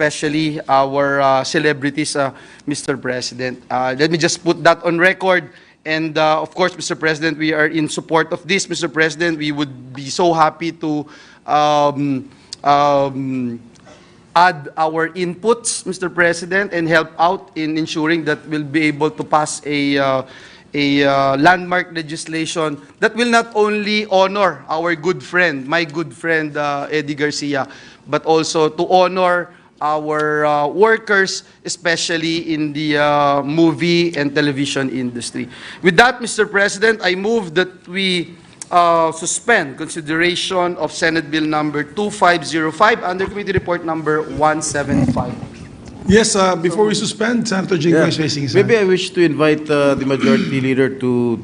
especially our celebrities, Mr. President. Let me just put that on record. And of course, Mr. President, we are in support of this, Mr. President. We would be so happy to add our inputs, Mr. President, and help out in ensuring that we'll be able to pass a landmark legislation that will not only honor our good friend, my good friend Eddie Garcia, but also to honor our workers, especially in the movie and television industry. With that, Mr. President, I move that we suspend consideration of Senate Bill number 2505 under Committee Report number 175. Yes, before we suspend, Senator Jingo is raising his hand. Maybe I wish to invite the Majority Leader to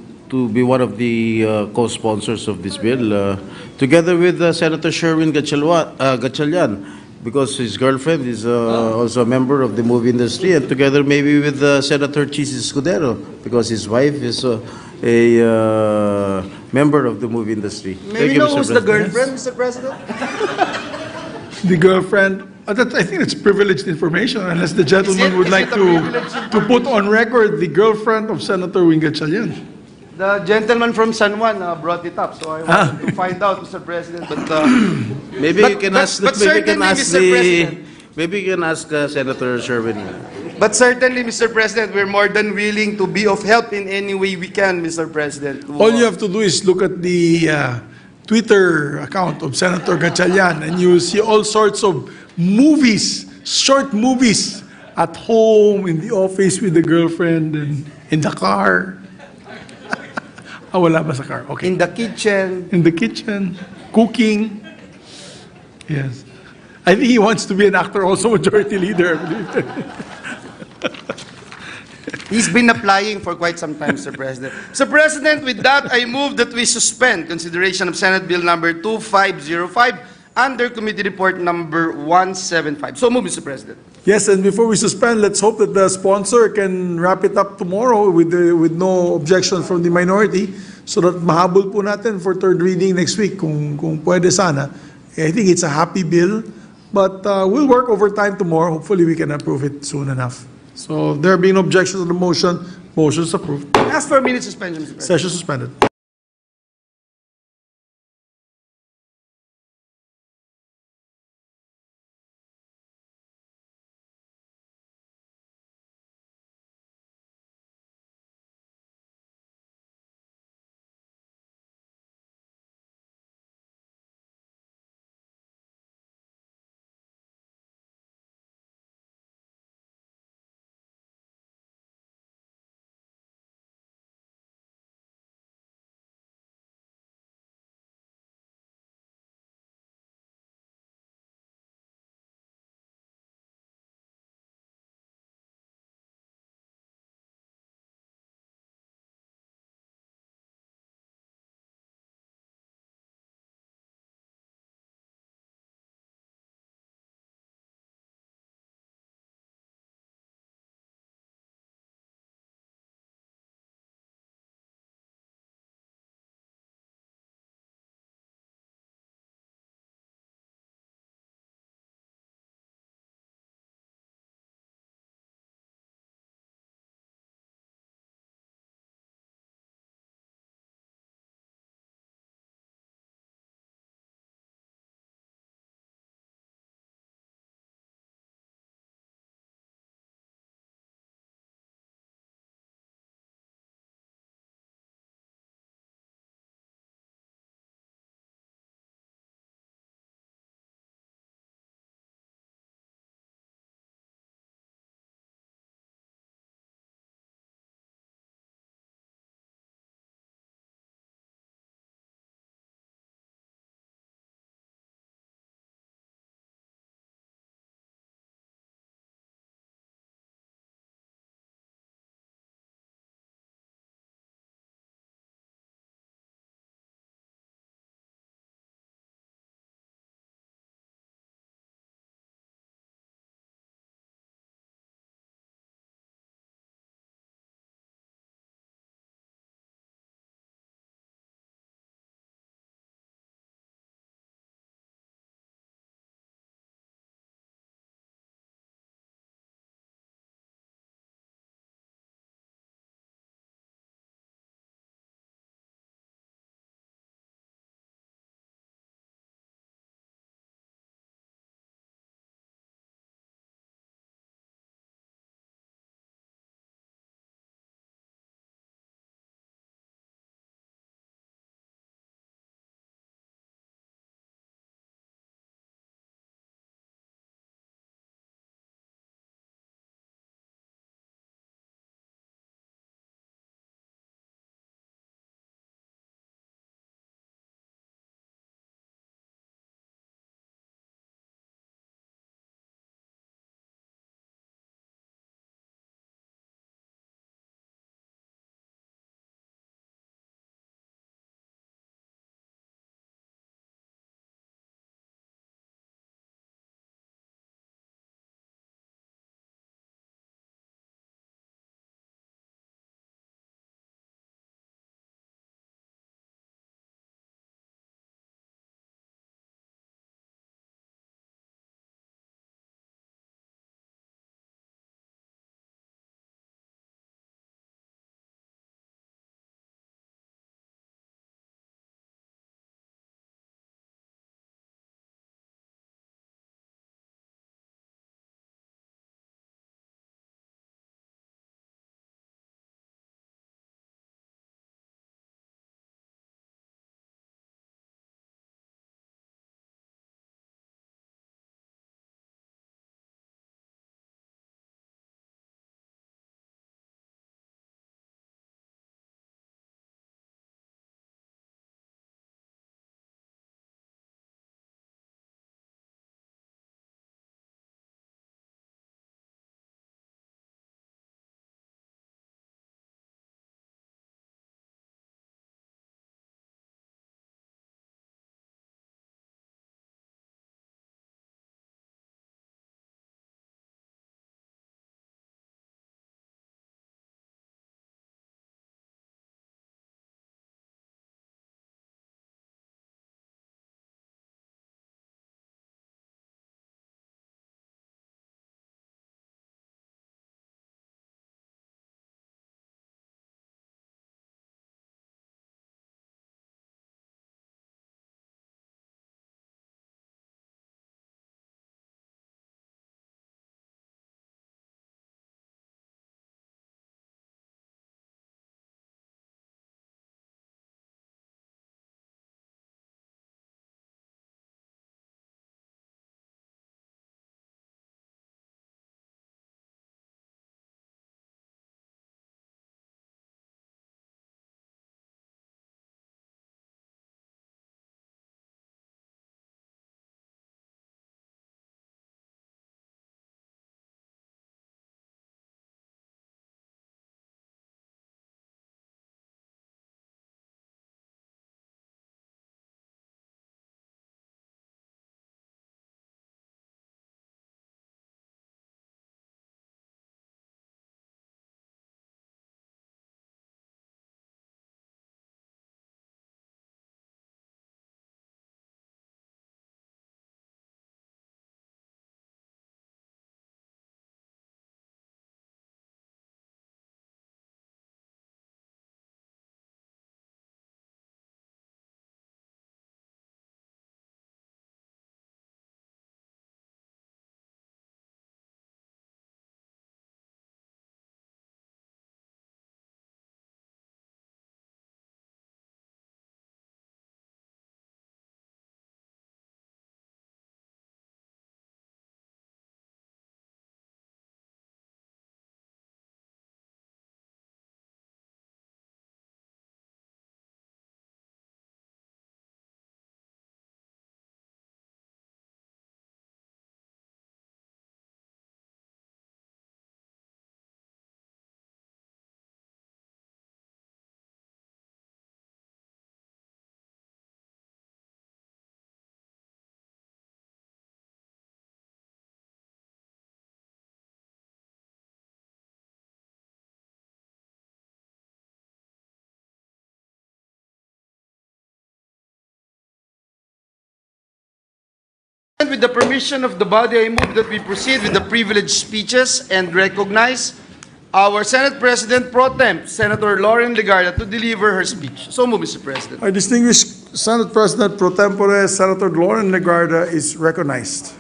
be one of the co-sponsors of this bill, together with Senator Sherwin Gatchalian, because his girlfriend is also a member of the movie industry, and together maybe with Senator Chis Escudero, because his wife is a member of the movie industry. May we know who's the girlfriend, Mr. President? The girlfriend, I think it's privileged information, unless the gentleman would like to put on record the girlfriend of Senator Wing Gatchalian. The gentleman from San Juan brought it up, so I wanted to find out, Mr. President. But maybe you can ask. Maybe you can ask Senator Sherwin. But certainly, Mr. President, we're more than willing to be of help in any way we can, Mr. President. All you have to do is look at the Twitter account of Senator Gatchalian, and you will see all sorts of movies, short movies, at home, in the office with the girlfriend, and in the car. Wala ba sa car? Okay. In the kitchen. In the kitchen, cooking. Yes. I think he wants to be an actor, also Majority Leader. He's been applying for quite some time, Mr. President. Mr. President, with that, I move that we suspend consideration of Senate Bill number 2505 under Committee Report number 175. So move, Mr. President. Yes, and before we suspend, let's hope that the sponsor can wrap it up tomorrow with no objection from the minority, so that mahabol po natin for third reading next week kung pwede sana. I think it's a happy bill, but we'll work overtime tomorrow. Hopefully we can approve it soon enough. So there being no objections to the motion, motion is approved. Ask for a minute suspension, Mr. President. Session suspended. President, with the permission of the body, I move that we proceed with the privileged speeches and recognize our Senate President Pro Tem, Senator Lauren Legarda, to deliver her speech. So move, Mr. President. Our distinguished Senate President Pro Tempore, Senator Lauren Legarda, is recognized.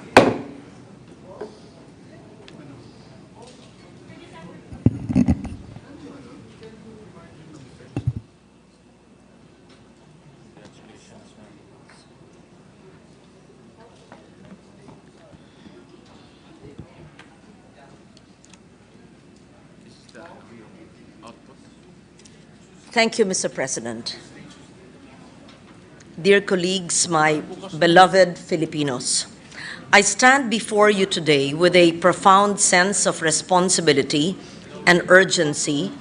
Thank you, Mr. President. Dear colleagues, my beloved Filipinos, I stand before you today with a profound sense of responsibility and urgency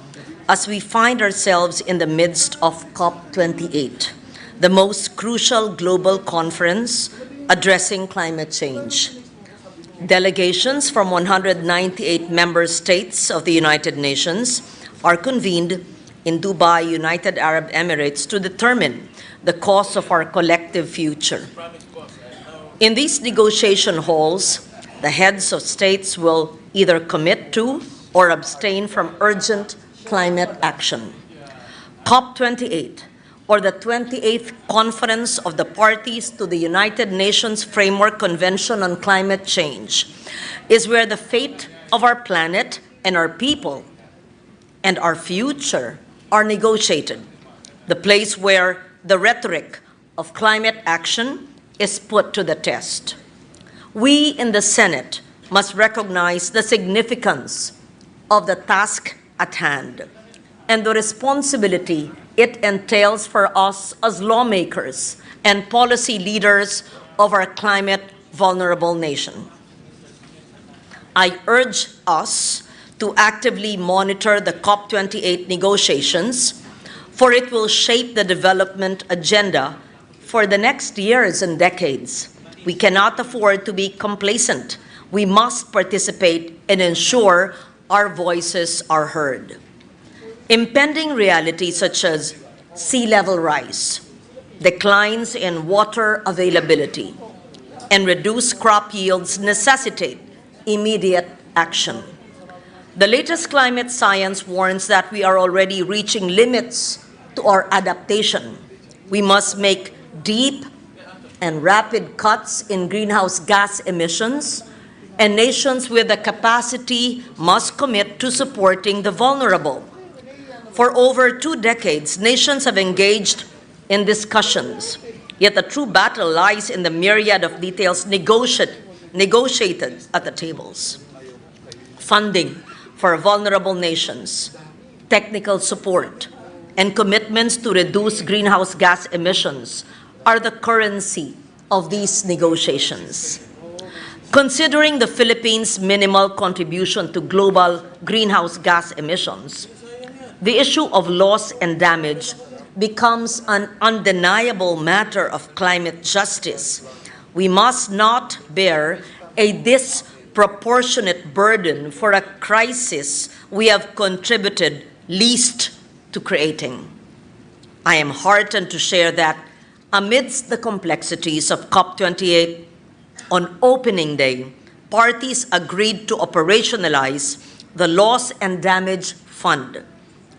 as we find ourselves in the midst of COP28, the most crucial global conference addressing climate change. Delegations from 198 member states of the United Nations are convened in Dubai, United Arab Emirates, to determine the course of our collective future. In these negotiation halls, the heads of states will either commit to or abstain from urgent climate action. COP28, or the 28th Conference of the Parties to the United Nations Framework Convention on Climate Change, is where the fate of our planet and our people and our future are negotiated, the place where the rhetoric of climate action is put to the test. We in the Senate must recognize the significance of the task at hand and the responsibility it entails for us as lawmakers and policy leaders of our climate vulnerable nation. I urge us to actively monitor the COP28 negotiations, for it will shape the development agenda for the next years and decades. We cannot afford to be complacent. We must participate and ensure our voices are heard. Impending realities such as sea level rise, declines in water availability, and reduced crop yields necessitate immediate action. The latest climate science warns that we are already reaching limits to our adaptation. We must make deep and rapid cuts in greenhouse gas emissions, and nations with the capacity must commit to supporting the vulnerable. For over 2 decades, nations have engaged in discussions, yet the true battle lies in the myriad of details negotiated at the tables. Funding for vulnerable nations, technical support, and commitments to reduce greenhouse gas emissions are the currency of these negotiations. Considering the Philippines' minimal contribution to global greenhouse gas emissions, the issue of loss and damage becomes an undeniable matter of climate justice. We must not bear a disproportionate burden for a crisis we have contributed least to creating. I am heartened to share that amidst the complexities of COP28, on opening day, parties agreed to operationalize the Loss and Damage Fund,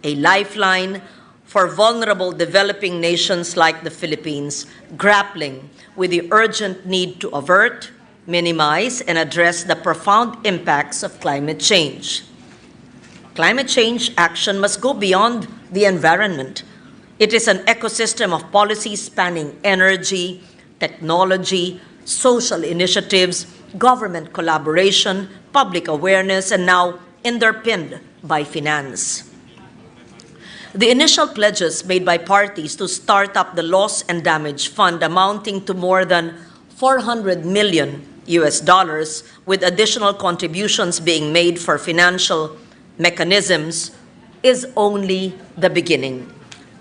a lifeline for vulnerable developing nations like the Philippines, grappling with the urgent need to avert, minimize, and address the profound impacts of climate change. Climate change action must go beyond the environment. It is an ecosystem of policies spanning energy, technology, social initiatives, government collaboration, public awareness, and now underpinned by finance. The initial pledges made by parties to start up the Loss and Damage Fund, amounting to more than $400 million, with additional contributions being made for financial mechanisms, is only the beginning.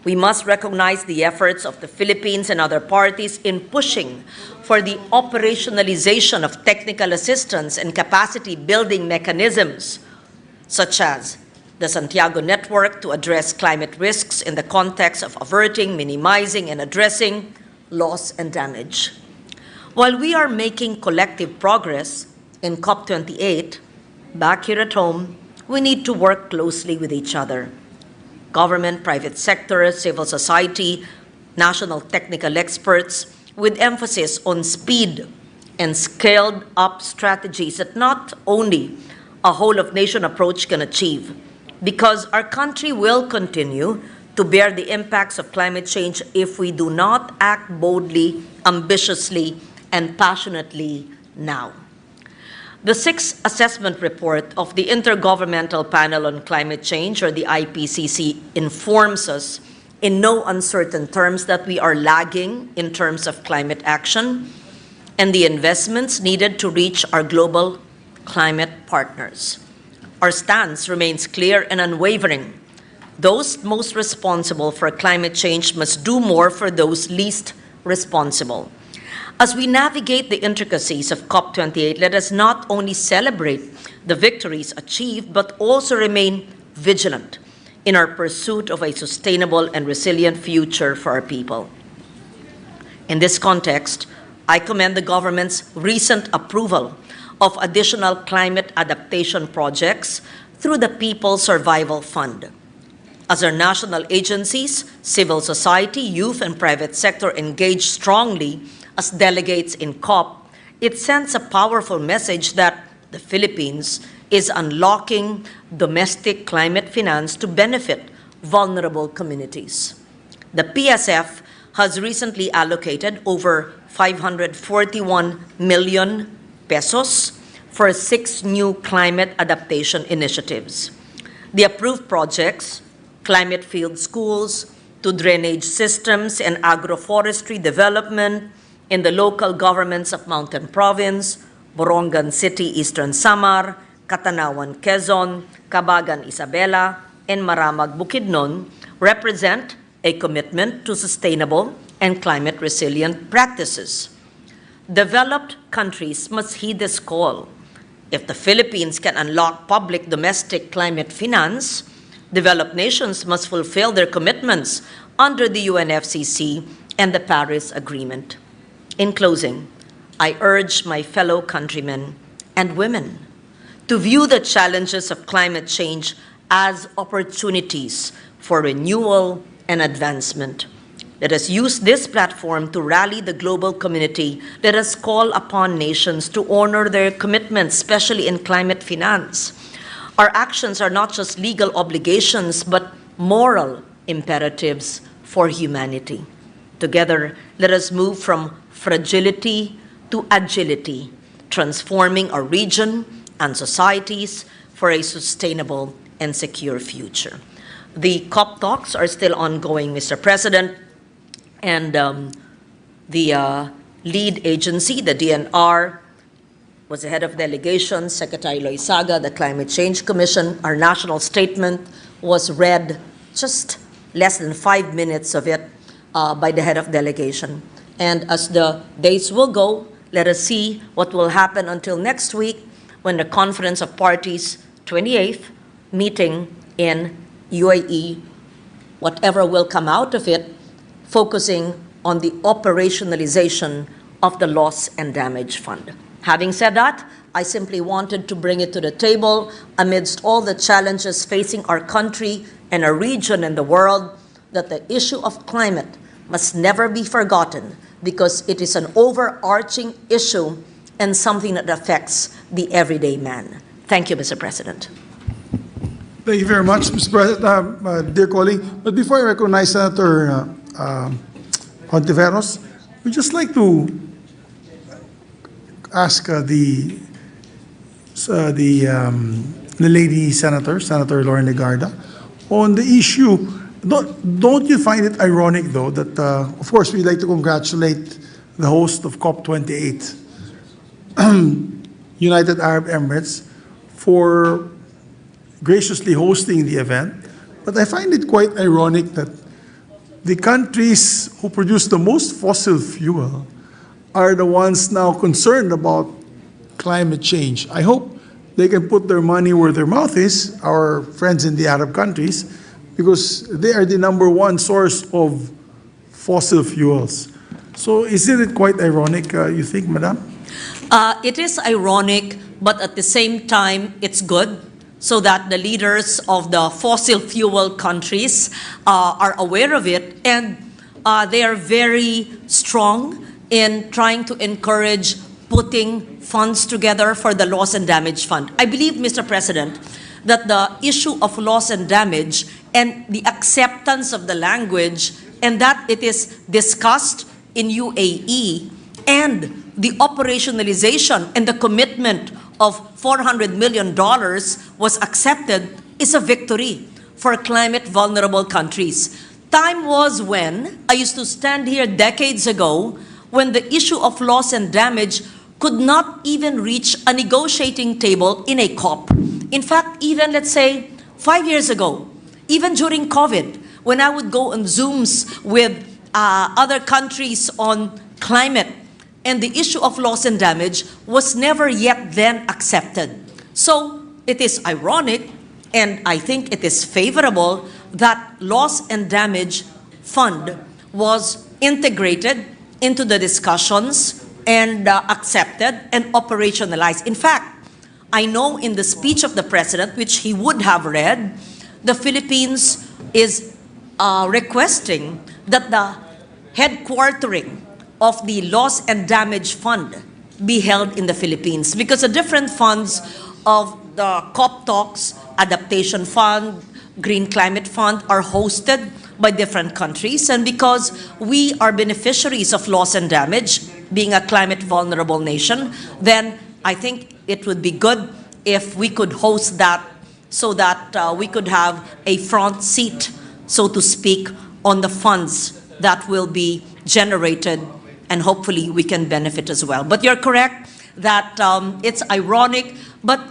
We must recognize the efforts of the Philippines and other parties in pushing for the operationalization of technical assistance and capacity building mechanisms, such as the Santiago Network to address climate risks in the context of averting, minimizing, and addressing loss and damage. While we are making collective progress in COP28, back here at home, we need to work closely with each other. Government, private sector, civil society, national technical experts, with emphasis on speed and scaled up strategies that not only a whole-of-nation approach can achieve, because our country will continue to bear the impacts of climate change if we do not act boldly, ambitiously, and passionately now. The sixth assessment report of the Intergovernmental Panel on Climate Change, or the IPCC, informs us in no uncertain terms that we are lagging in terms of climate action and the investments needed to reach our global climate partners. Our stance remains clear and unwavering. Those most responsible for climate change must do more for those least responsible. As we navigate the intricacies of COP28, let us not only celebrate the victories achieved, but also remain vigilant in our pursuit of a sustainable and resilient future for our people. In this context, I commend the government's recent approval of additional climate adaptation projects through the People Survival Fund. As our national agencies, civil society, youth, and private sector engage strongly as delegates in COP, it sends a powerful message that the Philippines is unlocking domestic climate finance to benefit vulnerable communities. The PSF has recently allocated over 541 million pesos for 6 new climate adaptation initiatives. The approved projects, climate field schools, to drainage systems and agroforestry development in the local governments of Mountain Province, Borongan City, Eastern Samar, Catanawan, Quezon, Cabagan, Isabela, and Maramag, Bukidnon, represent a commitment to sustainable and climate-resilient practices. Developed countries must heed this call. If the Philippines can unlock public domestic climate finance, developed nations must fulfill their commitments under the UNFCCC and the Paris Agreement. In closing, I urge my fellow countrymen and women to view the challenges of climate change as opportunities for renewal and advancement. Let us use this platform to rally the global community. Let us call upon nations to honor their commitments, especially in climate finance. Our actions are not just legal obligations, but moral imperatives for humanity. Together, let us move from fragility to agility, transforming our region and societies for a sustainable and secure future. The COP talks are still ongoing, Mr. President, and the lead agency, the DNR, was the head of delegation, Secretary Loizaga, the Climate Change Commission. Our national statement was read, just less than 5 minutes of it, by the head of delegation. And as the days will go, let us see what will happen until next week when the Conference of Parties, 28th, meeting in UAE, whatever will come out of it, focusing on the operationalization of the Loss and Damage Fund. Having said that, I simply wanted to bring it to the table amidst all the challenges facing our country and our region and the world, that the issue of climate must never be forgotten because it is an overarching issue and something that affects the everyday man. Thank you, Mr. President. Thank you very much, Mr. President, dear colleague. But before I recognize Senator Hontiveros, we'd just like to ask the lady senator, Senator Lauren Legarda, on the issue. Don't you find it ironic, though, that of course we'd like to congratulate the host of COP28, United Arab Emirates, for graciously hosting the event, but I find it quite ironic that the countries who produce the most fossil fuel are the ones now concerned about climate change. I hope they can put their money where their mouth is, our friends in the Arab countries, because they are the #1 source of fossil fuels. So isn't it quite ironic, you think, Madam? It is ironic, but at the same time, it's good so that the leaders of the fossil fuel countries are aware of it, and they are very strong in trying to encourage putting funds together for the loss and damage fund. I believe, Mr. President, that the issue of loss and damage and the acceptance of the language, and that it is discussed in UAE, and the operationalization and the commitment of $400 million was accepted, is a victory for climate vulnerable countries. Time was when I used to stand here decades ago when the issue of loss and damage could not even reach a negotiating table in a COP. In fact, even let's say 5 years ago, even during COVID, when I would go on Zooms with other countries on climate, and the issue of loss and damage was never yet then accepted. So it is ironic, and I think it is favorable, that loss and damage fund was integrated into the discussions and accepted and operationalized. In fact, I know in the speech of the President, which he would have read, the Philippines is requesting that the headquartering of the loss and damage fund be held in the Philippines, because the different funds of the COP talks, adaptation fund, green climate fund, are hosted by different countries, and because we are beneficiaries of loss and damage, being a climate vulnerable nation, then I think it would be good if we could host that, so that we could have a front seat, so to speak, on the funds that will be generated, and hopefully we can benefit as well. But you're correct that it's ironic, but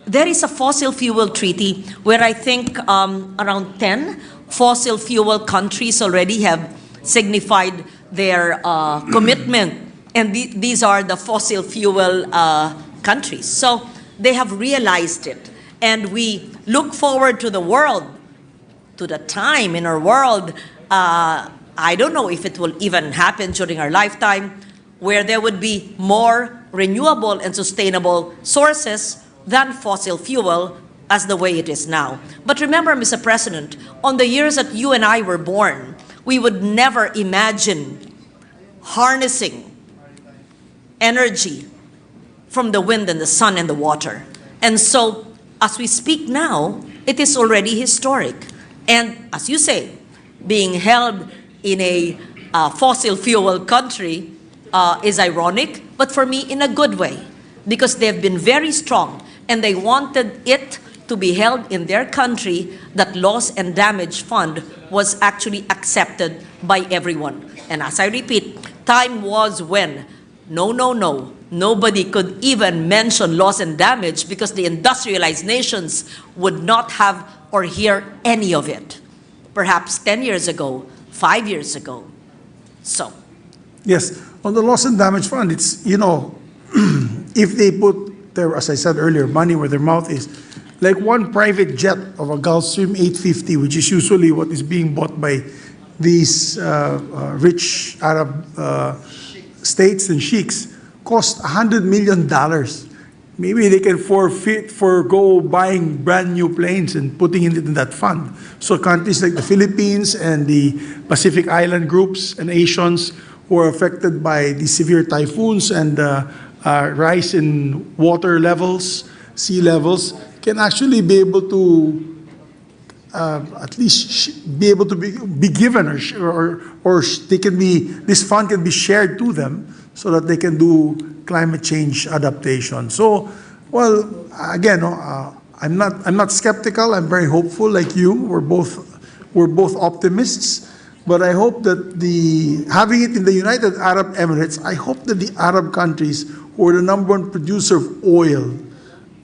there is a fossil fuel treaty where I think around 10 fossil fuel countries already have signified their commitment, and these are the fossil fuel countries. So they have realized it, and we look forward to the world, to the time in our world, I don't know if it will even happen during our lifetime, where there would be more renewable and sustainable sources than fossil fuel as the way it is now. But remember, Mr. President, on the years that you and I were born, we would never imagine harnessing energy from the wind and the sun and the water. And so, as we speak now, it is already historic. And as you say, being held in a fossil fuel country is ironic, but for me in a good way, because they've been very strong and they wanted it to be held in their country, that loss and damage fund was actually accepted by everyone. And as I repeat, time was when nobody could even mention loss and damage, because the industrialized nations would not have or hear any of it. Perhaps 10 years ago, 5 years ago. So. Yes, on the loss and damage fund, it's, if they put their, as I said earlier, money where their mouth is, like one private jet of a Gulfstream 850, which is usually what is being bought by these rich Arab states and sheiks, cost $100 million. Maybe they can forego buying brand new planes and putting it in that fund. So countries like the Philippines and the Pacific Island groups and Asians who are affected by the severe typhoons and rise in water levels, sea levels, can actually be able to at least be able to be given, or they can be, this fund can be shared to them so that they can do climate change adaptation. So, well, again, I'm not skeptical. I'm very hopeful, like you. We're both optimists. But I hope that having it in the United Arab Emirates, I hope that the Arab countries, who are the number one producer of oil,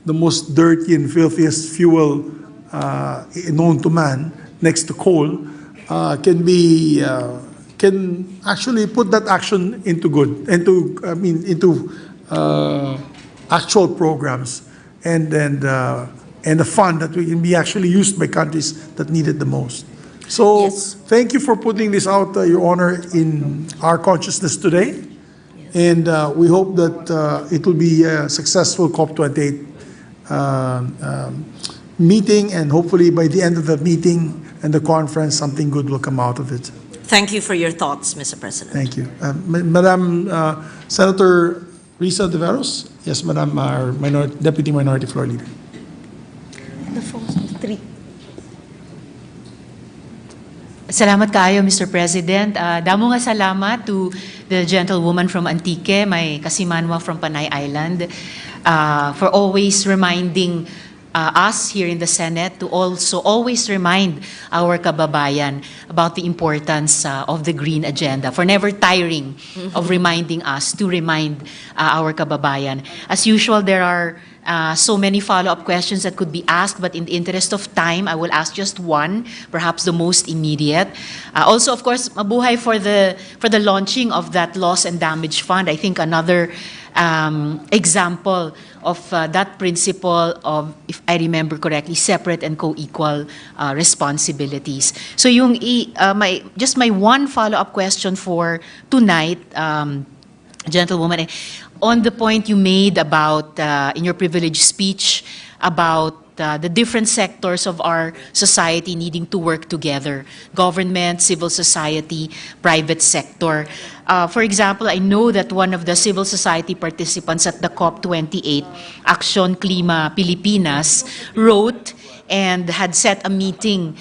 the most dirty and filthiest fuel known to man, next to coal, can actually put that action into actual programs, and a fund that can be actually used by countries that need it the most. So, Yes. thank you for putting this out, Your Honor, in our consciousness today. And we hope that it will be a successful COP28 meeting, and hopefully by the end of the meeting and the conference, something good will come out of it. Thank you for your thoughts, Mr. President. Thank you. Madam Senator Risa De Veros? Yes, Madam, our Deputy Minority Floor Leader. Salamat kayo, Mr. President. Damo nga salamat to the gentlewoman from Antique, my kasimanwa from Panay Island, for always reminding us here in the Senate to also always remind our kababayan about the importance of the green agenda, for never tiring of reminding us to remind our kababayan. As usual, there are so many follow-up questions that could be asked, but in the interest of time, I will ask just one, perhaps the most immediate. Also, of course, mabuhay for the launching of that loss and damage fund. I think another example of that principle of, if I remember correctly, separate and co-equal responsibilities. So yung my one follow-up question for tonight, gentlewoman, on the point you made about, in your privileged speech, about the different sectors of our society needing to work together: government, civil society, private sector. For example, I know that one of the civil society participants at the COP28, Action Klima Pilipinas, wrote and had set a meeting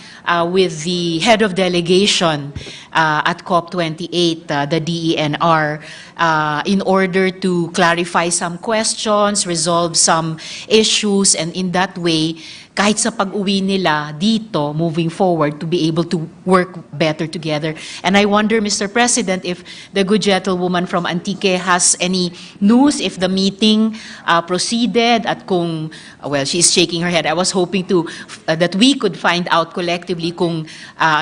with the head of delegation at COP28, the DENR, in order to clarify some questions, resolve some issues, and in that way, kahit sa pag-uwi nila dito, moving forward, to be able to work better together. And I wonder, Mr. President, if the good gentlewoman from Antique has any news, if the meeting proceeded, at kung, well, she's shaking her head. I was hoping that we could find out collectively kung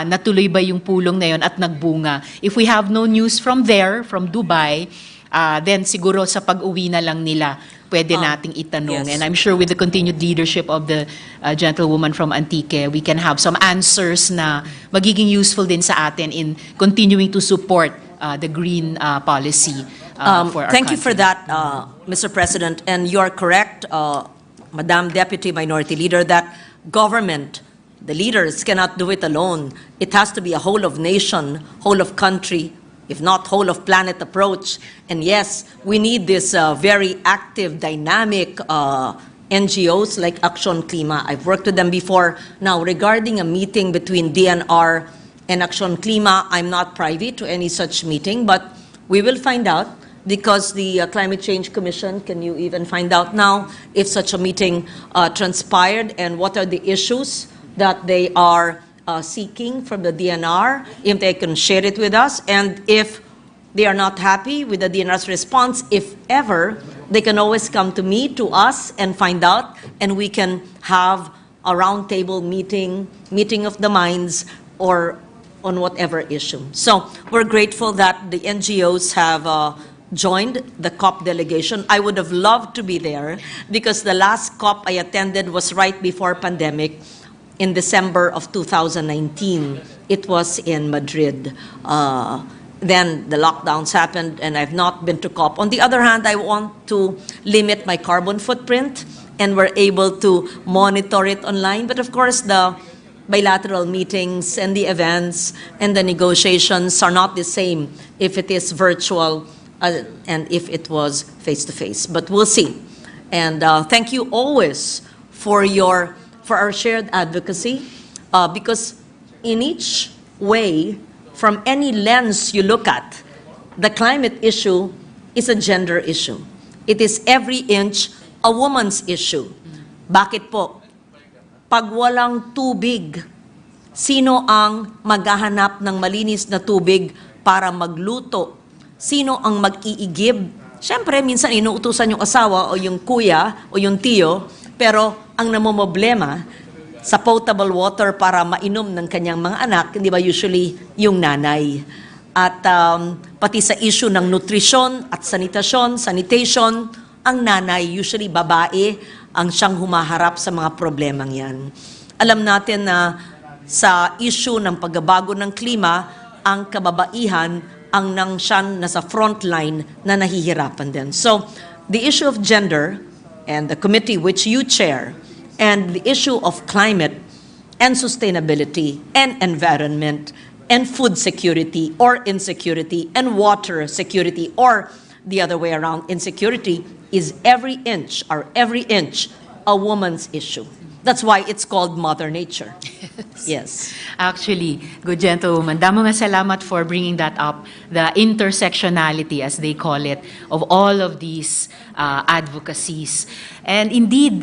natuloy ba yung pulong na yun at nagbunga. If we have no news from there, from Dubai, then siguro sa pag-uwi na lang nila, pwede nating itanong. Yes. And I'm sure with the continued leadership of the gentlewoman from Antique, we can have some answers na magiging useful din sa atin in continuing to support the green policy for our Thank you country. for that, Mr. President. And you are correct, Madam Deputy Minority Leader, that government, the leaders, cannot do it alone. It has to be a whole of nation, whole of country, if not whole of planet approach. And yes, we need this very active, dynamic NGOs like Action Klima. I've worked with them before. Now, regarding a meeting between DNR and Action Klima, I'm not privy to any such meeting, but we will find out, because the Climate Change Commission, can you even find out now if such a meeting transpired and what are the issues that they are seeking from the DNR, if they can share it with us, and if they are not happy with the DNR's response, if ever, they can always come to me, to us, and find out, and we can have a roundtable meeting of the minds, or on whatever issue. So we're grateful that the NGOs have joined the COP delegation. I would have loved to be there, because the last COP I attended was right before pandemic, in December of 2019. It was in Madrid. Then the lockdowns happened, and I've not been to COP. On the other hand, I want to limit my carbon footprint, and we're able to monitor it online. But of course, the bilateral meetings and the events and the negotiations are not the same if it is virtual and if it was face-to-face. But we'll see. And thank you always for our shared advocacy, because in each way, from any lens you look at, the climate issue is a gender issue. It is every inch a woman's issue. Bakit po? Pag walang tubig, sino ang maghahanap ng malinis na tubig para magluto? Sino ang mag-iigib? Siyempre, minsan inuutusan yung asawa o yung kuya o yung tiyo, pero ang namomblema sa potable water para mainom ng kanyang mga anak, hindi ba usually yung nanay? At pati sa issue ng nutrisyon at sanitation, ang nanay, usually babae, ang siyang humaharap sa mga problemang yan. Alam natin na sa issue ng pagbabago ng klima, ang kababaihan ang nangsiyan na sa frontline na nahihirapan din. So, the issue of gender and the committee which you chair and the issue of climate and sustainability and environment and food security or insecurity and water security or the other way around, insecurity is every inch a woman's issue. That's why it's called Mother Nature. Yes. Actually, good gentlewoman, damo nga salamat for bringing that up, the intersectionality, as they call it, of all of these advocacies. And indeed,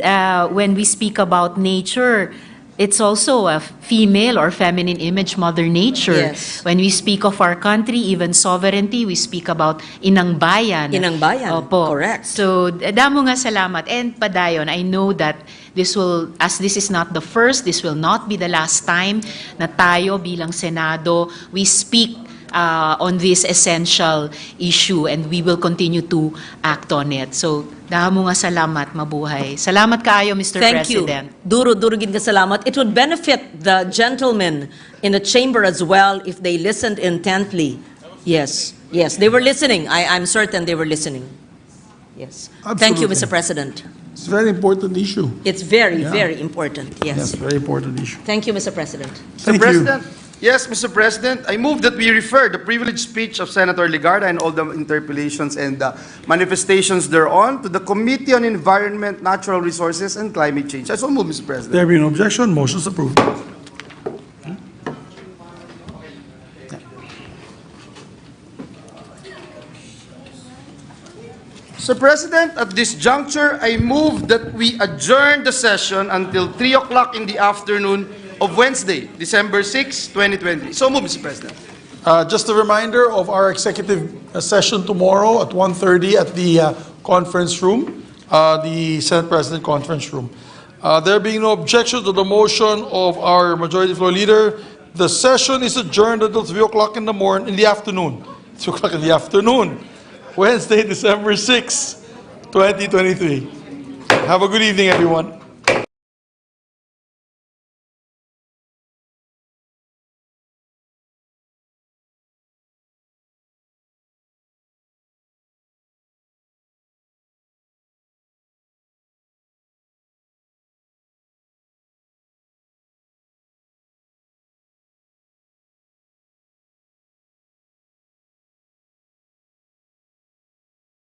when we speak about nature, it's also a female or feminine image, Mother Nature. Yes. When we speak of our country, even sovereignty, we speak about Inang Bayan. Inang Bayan, Opo. correct. So, damo nga salamat. And padayon, I know that this will, as this is not the first, this will not be the last time na tayo bilang Senado, we speak on this essential issue and we will continue to act on it. So, damo nga salamat, mabuhay. Salamat kaayo, Mr. Thank President. you. Duro gid ka salamat. It would benefit the gentlemen in the chamber as well if they listened intently. Yes, they were listening. I'm certain they were listening. Yes. Thank you, Absolutely. Mr. President. It's a very important issue. It's very, Yeah. very important. Yes, Yes. very important issue. Thank you, Mr. President. Thank Mr. you. President, yes, Mr. President, I move that we refer the privileged speech of Senator Ligarda and all the interpellations and manifestations thereon to the Committee on Environment, Natural Resources, and Climate Change. I so move, Mr. President. There being no objection, motion is approved. Mr. President, at this juncture, I move that we adjourn the session until 3 o'clock in the afternoon of Wednesday, December 6, 2020. So move, Mr. President. Just a reminder of our executive session tomorrow at 1:30 at the conference room, the Senate President Conference Room. There being no objection to the motion of our Majority Floor Leader, the session is adjourned until 3 o'clock in the afternoon. 3 o'clock in the afternoon, Wednesday, December 6, 2023. Have a good evening, everyone.